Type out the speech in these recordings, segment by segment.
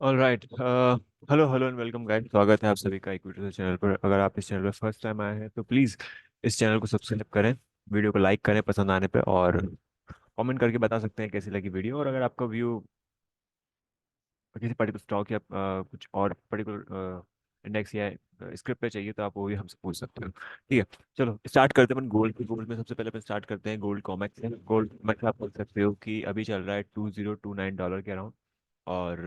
Alright. Hello hello and welcome guys, स्वागत है आप सभी का इक्विटी चैनल पर। अगर आप इस चैनल पर फर्स्ट टाइम आए हैं तो प्लीज़ इस चैनल को सब्सक्राइब करें, वीडियो को लाइक करें पसंद आने पे, और कमेंट करके बता सकते हैं कैसी लगी वीडियो। और अगर आपका व्यू किसी पर्टिकुलर स्टॉक या कुछ और पर्टिकुलर इंडेक्स या स्क्रिप्ट पे चाहिए तो आप वो भी हमसे पूछ सकते हो। ठीक है, चलो स्टार्ट करते हैं अपन गोल्ड। गोल्ड में सबसे पहले अपन स्टार्ट करते हैं गोल्ड कॉमेक्स से। गोल्ड कॉमेक्स आप बोल सकते हो कि अभी चल रहा है $2029 के अराउंड। और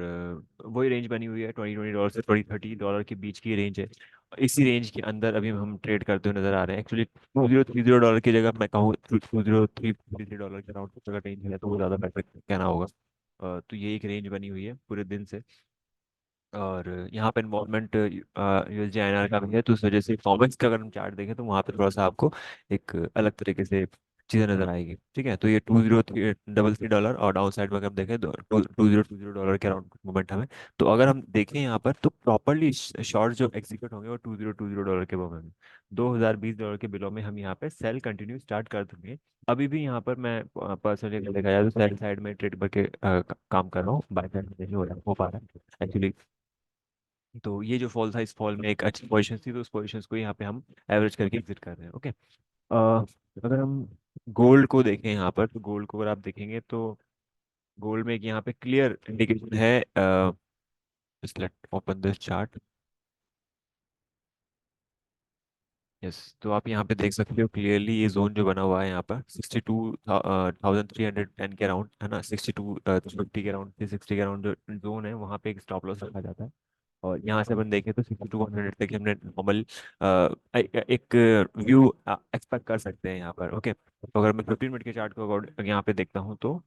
वही रेंज बनी हुई है, $20 से $30 के बीच की रेंज है। इसी रेंज के अंदर अभी हम ट्रेड करते हुए नजर आ रहे हैं। एक्चुअली $2030 की जगह मैं कहूँ $2033 के अराउंड अगर रेंज है तो वो ज़्यादा बेटर कहना होगा। तो ये एक रेंज बनी हुई है पूरे दिन से। और यहाँ पे इन्वॉल्वमेंट यूएसडी आईएनआर का भी है, तो उस वजह से कॉमेक्स का अगर हम चार्ट देखें तो वहाँ पे थोड़ा सा आपको एक अलग तरीके से चीज़ें नजर आएगी। ठीक है, तो ये $2033 और डाउन साइड में अगर हम देखें तो $2020 के अराउंड मोमेंटम है। तो अगर हम देखें यहाँ पर तो प्रॉपरली शॉर्ट जो एग्जीक्यूट होंगे वो $2020 के बॉम्ब में $2020 के बिलो में हम यहाँ पे सेल कंटिन्यू स्टार्ट कर देंगे। अभी भी यहाँ पर मैं पर्सनली देखा जाए तो सेल साइड में ट्रेड करके काम कर रहा हूँ, बाय साइड में नहीं हो पा रहा है एक्चुअली। तो ये जो फॉल था, इस फॉल में एक अच्छी पोजीशन थी, तो उस पोजीशन को यहाँ पे हम एवरेज करके एग्जिट कर रहे हैं। ओके। अगर हम गोल्ड को देखें यहाँ पर, तो गोल्ड को अगर आप देखेंगे तो गोल्ड में एक यहाँ पे क्लियर इंडिकेशन है। Late open this chart. Yes, तो आप यहाँ पे देख सकते हो क्लियरली ये जोन जो बना हुआ है यहाँ पर 62,310 के अराउंड है ना, 6250 के अराउंड, 360 के अराउंड जो जोन है वहाँ पे एक स्टॉप लॉस रखा जाता है। और यहाँ से अपन देखें तो 62 100 तक हमने नॉर्मल एक व्यू एक्सपेक्ट कर सकते हैं यहाँ पर। ओके, तो अगर मैं 15 मिनट के चार्ट को यहाँ पे देखता हूँ तो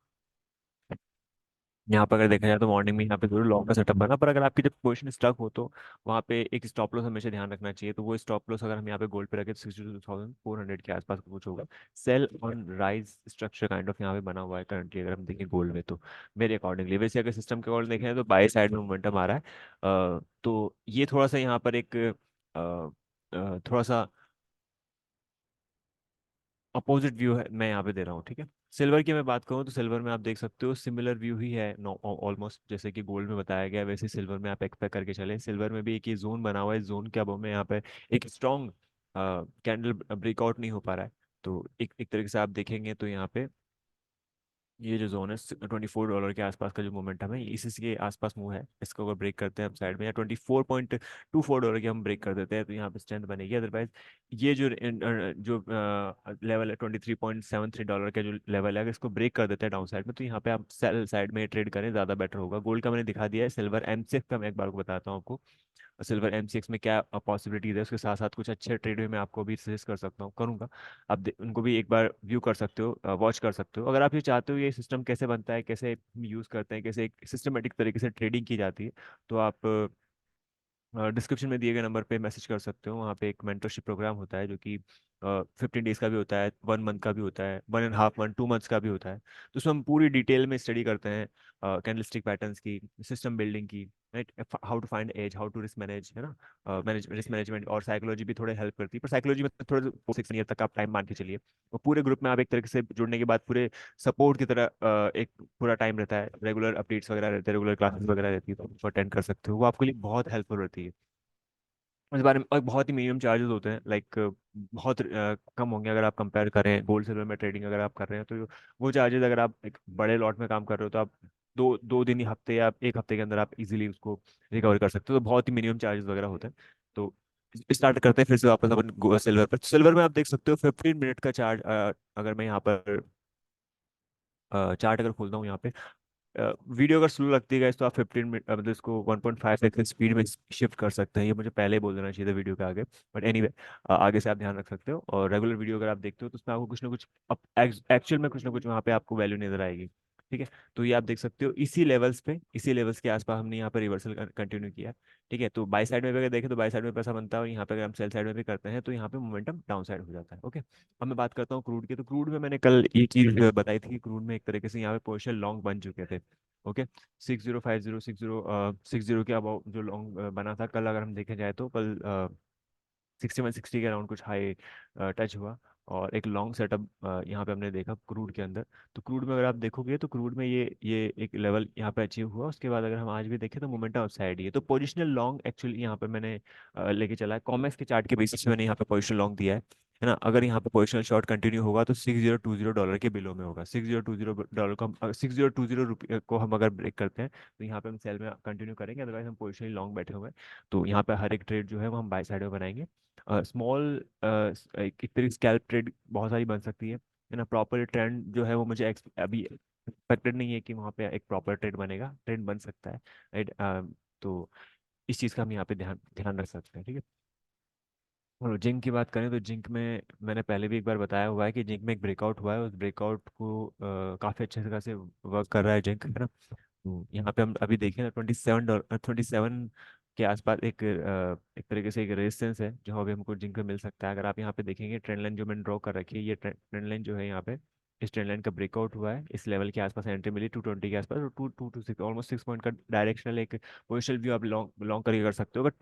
यहाँ पर अगर देखा जाए तो मॉर्निंग में यहाँ पे जरूर लॉन्ग का सेटअप बना, पर अगर आपकी जब पोजीशन स्टक हो तो वहाँ पे एक स्टॉप लॉस हमेशा ध्यान रखना चाहिए। तो वो स्टॉप लॉस अगर हम यहाँ पे गोल्ड पे रखें तो 62,400 के आसपास कुछ होगा। Sell on rise structure kind of यहाँ पे बना हुआ है करंटली अगर हम देखें गोल्ड में तो मेरे अकॉर्डिंगली। वैसे अगर सिस्टम के अकॉर्डिंग देखें तो बाय साइड में मोमेंटम आ रहा है। तो ये थोड़ा सा यहाँ पर एक थोड़ा सा अपोजिट व्यू है मैं यहाँ पे दे रहा हूँ। ठीक है, सिल्वर की मैं बात करूँ तो सिल्वर में आप देख सकते हो सिमिलर व्यू ही है ऑलमोस्ट, जैसे कि गोल्ड में बताया गया है, वैसे सिल्वर में आप एक्सपेक्ट करके चले। सिल्वर में भी एक ये जोन बना हुआ है, जोन के अब में यहाँ पे एक स्ट्रॉन्ग कैंडल ब्रेकआउट नहीं हो पा रहा है। तो एक तरीके से आप देखेंगे तो यहाँ पे ये जो जोन है $24 के आसपास का जो मोमेंटम है इसी के आसपास मूव है। इसको अगर ब्रेक करते हैं हम साइड में या $24.24 के हम ब्रेक कर देते हैं तो यहाँ पे स्ट्रेंथ बनेगी। अदरवाइज ये जो लेवल है $23.73 का जो लेवल है, अगर इसको ब्रेक कर देते हैं डाउन साइड में तो यहाँ पे आप सेल साइड में ट्रेड करें, ज़्यादा बेटर होगा। गोल्ड का मैंने दिखा दिया है, सिल्वर एमसीएक्स का मैं एक बार को बताता हूँ आपको। सिल्वर एमसीएक्स में क्या अपॉसिबिलिटीज है, उसके साथ साथ कुछ अच्छे ट्रेड में मैं आपको भी सजेस्ट कर सकता हूँ, करूँगा। आप उनको भी एक बार व्यू कर सकते हो, वॉच कर सकते हो। अगर आप ये चाहते हो ये सिस्टम कैसे बनता है, कैसे यूज़ करते हैं, कैसे एक सिस्टमेटिक तरीके से ट्रेडिंग की जाती है, तो आप डिस्क्रिप्शन में दिए गए नंबर पे मैसेज कर सकते हो। वहाँ पे एक मेंटरशिप प्रोग्राम होता है जो कि 15 डेज का भी होता है, 1 मंथ का भी होता है, 1.5 मंथ 2 मंथ्स का भी होता है। तो उसमें हम पूरी डिटेल में स्टडी करते हैं कैंडलस्टिक पैटर्न्स की, सिस्टम बिल्डिंग की, right, how to find edge, how to risk manage, है ना, रिस्क मैनेजमेंट। और साइकोलॉजी भी थोड़े हेल्प करती है, पर साइकोलॉजी में तो थोड़े 6 ईयर तक आप टाइम मान के चलिए। और पूरे ग्रुप में आप एक तरीके से जुड़ने के बाद पूरे सपोर्ट की तरह एक पूरा टाइम रहता है, रेगुलर अपडेट्स वगैरह रहते हैं, रेगुलर क्लासेस वगैरह रहती है, तो उसको अटेंड कर सकते हो। वो आपके लिए बहुत हेल्पफुल रहती है। इस बारे में और बहुत ही मिनिमम चार्जेस होते हैं, लाइक बहुत कम होंगे अगर आप कंपेयर करें गोल्ड सिल्वर में ट्रेडिंग अगर आप कर रहे हैं तो वो चार्जेस अगर आप एक बड़े लॉट में काम कर रहे हो तो आप दो दो दिन ही हफ्ते या एक हफ्ते के अंदर आप इजीली उसको रिकवर कर सकते हो। तो बहुत ही मिनिमम चार्जेस वगैरह होते हैं। तो स्टार्ट करते हैं फिर से वापस अपन सिल्वर पर। सिल्वर में आप देख सकते हो 15 मिनट का चार्ट। अगर मैं यहाँ पर चार्ट अगर खोलता हूँ यहाँ पे, वीडियो अगर स्लो लगती है guys, तो आप 15 मिनट मतलब इसको 1.5 स्पीड में शिफ्ट कर सकते हैं। ये मुझे पहले ही बोल देना चाहिए था वीडियो के आगे, बट एनीवे आगे से आप ध्यान रख सकते हो। और रेगुलर वीडियो अगर आप देखते हो तो उसमें आपको कुछ ना कुछ एक्चुअल में कुछ ना कुछ वहाँ पे आपको वैल्यू नजर आएगी। ठीक है, तो ये आप देख सकते हो इसी लेवल्स पे, इसी लेवल्स के आसपास हमने यहाँ पे रिवर्सल कंटिन्यू किया। ठीक है, तो बाई साइड में भी अगर देखें तो बाई साइड में पैसा बनता है, और यहाँ पे अगर हम सेल साइड में भी करते हैं तो यहाँ पे मोमेंटम डाउन साइड हो जाता है। ओके, अब मैं बात करता हूँ क्रूड की। तो क्रूड में मैंने कल ये चीज बताई थी कि क्रूड में एक तरीके से यहाँ पे पोजिशन लॉन्ग बन चुके थे। ओके, 6050 के अबाउ जो लॉन्ग बना था कल, अगर हम देखे जाए तो कल 6160 के अराउंड कुछ हाई टच हुआ। और एक लॉन्ग सेटअप यहाँ पे हमने देखा क्रूड के अंदर। तो क्रूड में अगर आप देखोगे तो क्रूड में ये एक लेवल यहाँ पे अचीव हुआ, उसके बाद अगर हम आज भी देखें तो मोमेंटम अपसाइड ही है। तो पोजिशनल लॉन्ग एक्चुअली यहाँ पे मैंने लेके चला है, कॉमेक्स के चार्ट के बेसिस पे मैंने यहाँ पे पोजिशनल लॉन्ग दिया है ना। अगर यहाँ पे पोजिशनल शॉर्ट कंटिन्यू होगा तो $6020 के बिलो में होगा। $6020 को हम 6020 रुपये को हम अगर ब्रेक करते हैं तो यहाँ पे हम सेल में कंटिन्यू करेंगे, अदरवाइज हम पोजिशनली लॉन्ग बैठे हुए हैं। तो यहाँ पे हर एक ट्रेड जो है वो हम बाय साइड में बनाएंगे। स्मॉल एक तरीके स्कैल्प ट्रेड बहुत सारी बन सकती है ना। प्रॉपर ट्रेंड जो है वो मुझे अभी एक्सपेक्टेड नहीं है कि वहाँ पे एक प्रॉपर ट्रेड बनेगा, ट्रेंड बन सकता है राइट। तो इस चीज़ का हम यहाँ पे ध्यान ध्यान रख सकते हैं, ठीक है। और जिंक की बात करें तो जिंक में मैंने पहले भी एक बार बताया हुआ है कि जिंक में एक ब्रेकआउट हुआ है, उस ब्रेकआउट को काफ़ी अच्छे तरह से वर्क कर रहा है जिंक, है ना। यहाँ पे हम अभी देखें ना $27 27 के आसपास एक तरीके से एक रेजिस्टेंस है जो अभी हमको जिंक पे मिल सकता है। अगर आप यहाँ पे देखेंगे ट्रेंड लाइन जो मैंने ड्रॉ कर रखी है, ये ट्रेंड लाइन जो है यहाँ पे, इस ट्रेंड लाइन का ब्रेकआउट हुआ है, इस लेवल के आसपास एंट्री मिली 220 के आसपास, और two two two six almost 6 point का डायरेक्शनल एक पोजिशनल व्यू आप लॉन्ग लॉन्ग करके कर सकते हो। अगर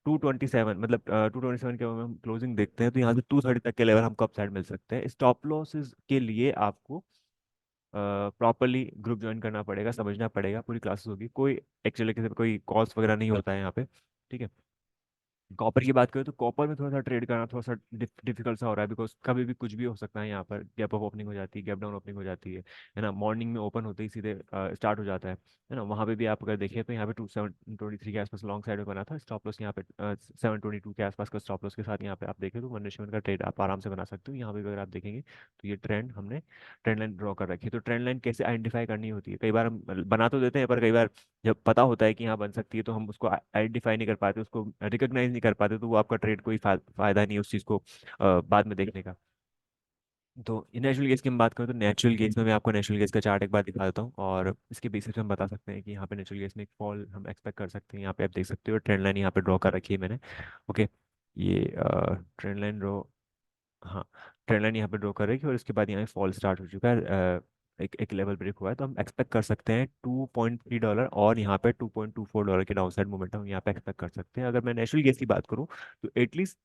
227 मतलब 227 के हम क्लोजिंग देखते हैं तो यहाँ से 230 तक के लेवल हमको अपसाइड मिल सकते हैं। स्टॉप लॉसेस के लिए आपको प्रॉपरली ग्रुप ज्वाइन करना पड़ेगा, समझना पड़ेगा, पूरी क्लासेस होगी, कोई एक्चुअली किसी कोई कॉल्स वगैरह नहीं होता है यहाँ पे, ठीक है। कॉपर की बात करें तो कॉपर में थोड़ा सा ट्रेड करना थोड़ा सा डिफिकल्ट सा हो रहा है, बिकॉज कभी भी कुछ भी हो सकता है। यहाँ पर गैप अप ओपनिंग हो जाती है, गैप डाउन ओपनिंग हो जाती है ना। मॉर्निंग में ओपन होते ही सीधे स्टार्ट हो जाता है ना। वहाँ पे भी आप अगर देखिए तो यहाँ पे 723 के आसपास लॉन्ग साइड में बना था स्टॉप लॉस, यहाँ पे 722 के आसपास का स्टॉप लॉस के साथ यहाँ पे आप देखें तो 1:1 का ट्रेड आप आराम से बना सकते हो। यहाँ पे भी अगर आप देखेंगे तो ये ट्रेंड हमने ट्रेंड लाइन ड्रॉ कर रखी है। तो ट्रेंड लाइन कैसे आइडेंटिफाई करनी होती है, कई बार हम बना तो देते हैं पर कई बार जब पता होता है कि यहाँ बन सकती है तो हम उसको आइडेंटिफाई नहीं कर पाते, उसको रिकॉग्नाइज नहीं कर पाते, तो वो आपका ट्रेड कोई फायदा नहीं है उस चीज़ को बाद में देखने का। तो नेचुरल गैस की हम बात करें तो नेचुरल गैस में मैं आपको नेचुरल गैस का चार्ट एक बार दिखा देता हूँ, और इसके बेसिस पे हम बता सकते हैं कि यहाँ पे नेचुरल गैस में एक फॉल हम एक्सपेक्ट कर सकते हैं। यहाँ पे आप देख सकते हो ट्रेंड लाइन यहाँ पे ड्रॉ कर रखी है मैंने, ओके। ये ट्रेंड लाइन ड्रॉ, हाँ, ट्रेंड लाइन यहाँ पे ड्रॉ कर रही है और इसके बाद यहाँ फॉल स्टार्ट हो चुका है। एक एक लेवल ब्रेक हुआ है, तो हम एक्सपेक्ट कर सकते हैं $2.3 और यहाँ पे $2.24 के डाउन साइड मोमेंटम हम यहाँ पे एक्सपेक्ट कर सकते हैं। अगर मैं नेचुरल गैस की बात करूँ तो एटलीस्ट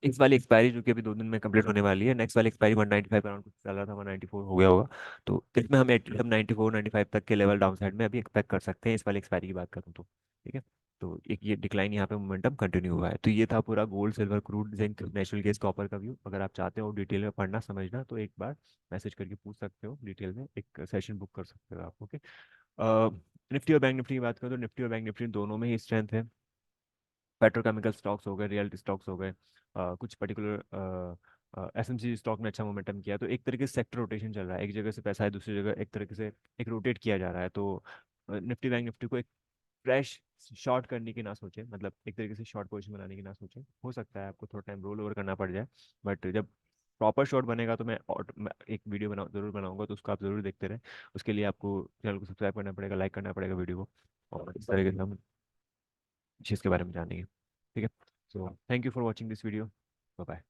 इस वाली एक्सपायरी जो कि अभी 2 दिन में कंप्लीट होने वाली है, नेक्स्ट वाली एक्सपायरी 195 अराउंड कुछ चल रहा था, 194 हो गया होगा। तो इसमें हम एटलीस्ट हम 94 95 तक के लेवल डाउन साइड में अभी एक्सपेक्ट कर सकते हैं इस वाली एक्सपायरी की बात करूँ तो, ठीक है। तो एक ये डिक्लाइन यहाँ पे मोमेंटम कंटिन्यू हुआ है। तो ये था पूरा gold silver crude zinc natural gas copper का व्यू। अगर आप चाहते हो डिटेल में पढ़ना समझना तो एक बार मैसेज करके पूछ सकते हो, डिटेल में एक सेशन बुक कर सकते हो आप, ओके। निफ्टी और बैंक निफ्टी की बात करें तो निफ्टी और बैंक निफ्टी दोनों में ही स्ट्रेंथ है। पेट्रोकेमिकल स्टॉक्स हो गए, रियल्टी स्टॉक्स हो गए, कुछ पर्टिकुलर एसएमसी स्टॉक में अच्छा मोमेंटम किया। तो एक तरीके से सेक्टर रोटेशन चल रहा है, एक जगह से पैसा है दूसरी जगह एक तरीके से एक रोटेट किया जा रहा है। तो निफ्टी बैंक निफ्टी को एक फ्रेश शॉर्ट करने की ना सोचे, मतलब एक तरीके से शॉर्ट पोजीशन बनाने की ना सोचे। हो सकता है आपको थोड़ा टाइम रोल ओवर करना पड़ जाए, बट जब प्रॉपर शॉट बनेगा तो मैं एक वीडियो जरूर बनाऊंगा, तो उसको आप जरूर देखते रहें। उसके लिए आपको चैनल को सब्सक्राइब करना पड़ेगा, लाइक करना पड़ेगा वीडियो को, और इस तरीके से हम चीज़ के बारे में जानेंगे, ठीक है। So thank you for watching this video, bye bye.